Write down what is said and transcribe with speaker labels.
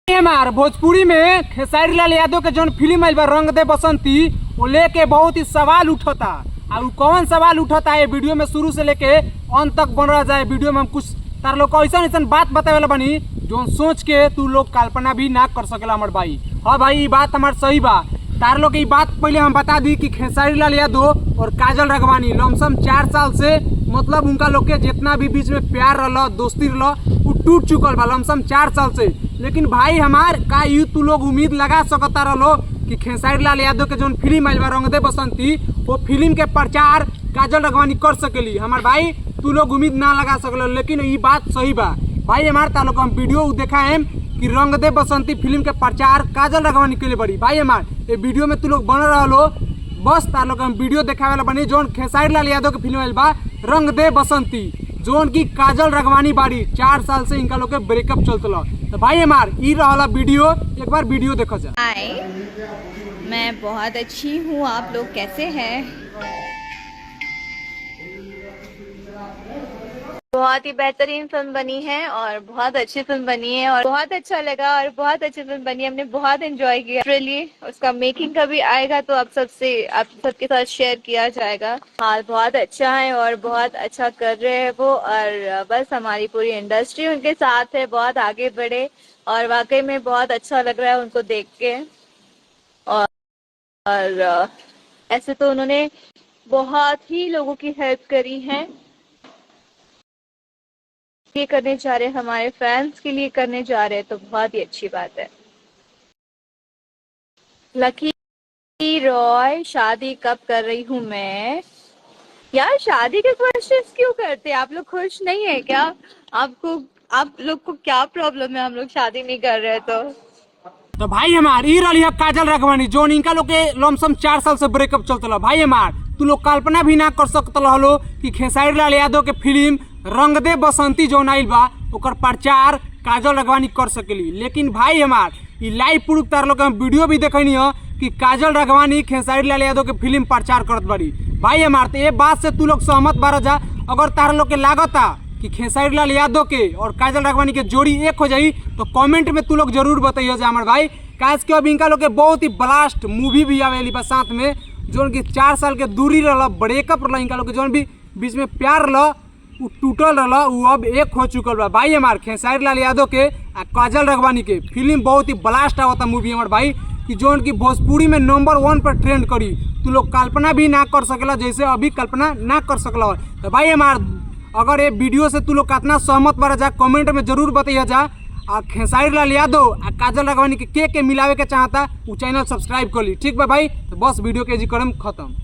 Speaker 1: हमार भोजपुरी में खेसारी लाल यादव के जौन फिल्म आइल बा रंग दे बसंती वो लेके बहुत ही सवाल उठता। और कौन सवाल उठता है वीडियो में शुरू से लेके अंत तक बन रहा जाए। वीडियो में हम कुछ तार लोग ऐसा ऐसा बात बतावे बनी जो सोच के तू लोग कल्पना भी ना कर सकेला हमार भाई। हाँ भाई ये बात हमार सही बा। तार लोग ये बात पहले हम बता दी कि खेसारी लाल यादव और काजल राघवानी लमसम 4 साल से मतलब उनका लोग के जितना भी बीच में प्यार रहा दोस्ती रहा वो टूट चुकल बा लमसम 4 साल से। लेकिन भाई हमार का यू तू लोग उम्मीद लगा सकता रहो कि खेसारी लाल यादव के जो फिल्म आइल बा रंग दे बसंती वो फिल्म के प्रचार काजल राघवानी कर सकेली। हमार भाई तू लोग उम्मीद ना लगा सकल। लेकिन ये बात सही बा भाई। हमार तालों हम वीडियो देखा है कि रंग दे बसंती फिल्म के प्रचार काजल राघवानी के लिए बड़ी। भाई हमार ये वीडियो में तू लोग बन रहा लो बस तार लोग हम वीडियो देखा वाला बनी जोन खेसारी लाल यादव के फिल्म आइल बा रंग दे बसंती जोन की काजल राघवानी बाड़ी 4 साल से इनका लोग के ब्रेकअप चलता। तो भाई हमार ई रहला वीडियो एक बार वीडियो देखो जा।
Speaker 2: हाय मैं बहुत अच्छी हूँ, आप लोग कैसे हैं? बहुत ही बेहतरीन फिल्म बनी है और बहुत अच्छी फिल्म बनी है और बहुत अच्छा लगा और बहुत अच्छी फिल्म बनी है। हमने बहुत एंजॉय किया। लिटरली उसका मेकिंग कभी आएगा तो आप सबके साथ शेयर किया जाएगा। हाल बहुत अच्छा है और बहुत अच्छा कर रहे हैं वो और बस हमारी पूरी इंडस्ट्री उनके साथ है, बहुत आगे बढ़े और वाकई में बहुत अच्छा लग रहा है उनको देख के। और ऐसे तो उन्होंने बहुत ही लोगों की हेल्प करी है। ये करने जा रहे हमारे फैंस के लिए करने जा रहे तो बहुत ही अच्छी बात है। लकी रॉय शादी कब कर रही हूँ मैं? यार शादी के क्वेश्चंस क्यों करते हैं आप लोग? खुश नहीं है क्या? आप लोग को क्या प्रॉब्लम है? हम लोग शादी नहीं कर रहे तो
Speaker 1: भाई हमार ई रही है काजल राघवानी जो इनका लोग के लमसम 4 साल से ब्रेकअप चलता। भाई हमार तू लोग कल्पना भी ना कर सकता हलो कि खेसारी लाल यादव के फिल्म रंग दे बसंती जो आइल बा ओकर प्रचार काजल राघवानी कर सकेली। लेकिन भाई हमार ई लाइव प्रूफ तार लोग हम वीडियो भी देखनी है कि काजल राघवानी खेसारी लाल यादव के फिल्म प्रचार करत बड़ी। भाई हमार तो ये बात से तू लोग सहमत बारा जा। अगर तार लोग के लागता कि खेसारी लाल यादव के और काजल राघवानी के जोड़ी एक हो जाई तो कमेंट में तू लोग जरूर बताइए जा हमारे भाई। काज के अब इनका लोग के बहुत ही ब्लास्ट मूवी भी आवेली बा साथ में जो कि 4 साल के दूरी रहा ब्रेकअप रहा इनका लोग के जो भी बीच में प्यार रहा वो टूटल रहा वो अब एक हो चुकल बा। भाई हमार खेसारी लाल यादव के आ काजल राघवानी के फिल्म बहुत ही ब्लास्ट आवता मूवी हमारे भाई कि जो की भोजपुरी में नंबर 1 पर ट्रेंड करी। तू लोग कल्पना भी ना कर सकेला जैसे अभी कल्पना ना कर सकला। तो भाई हमार अगर ये वीडियो से तू लोग कितना सहमत बारा जा कमेंट में जरूर बताइए जा। और खेसारी लाल यादव आ काजल राघवानी के मिलावे के चाहता वो चैनल सब्सक्राइब कर ली। ठीक बा भाई। तो बस वीडियो के जी करम खत्म।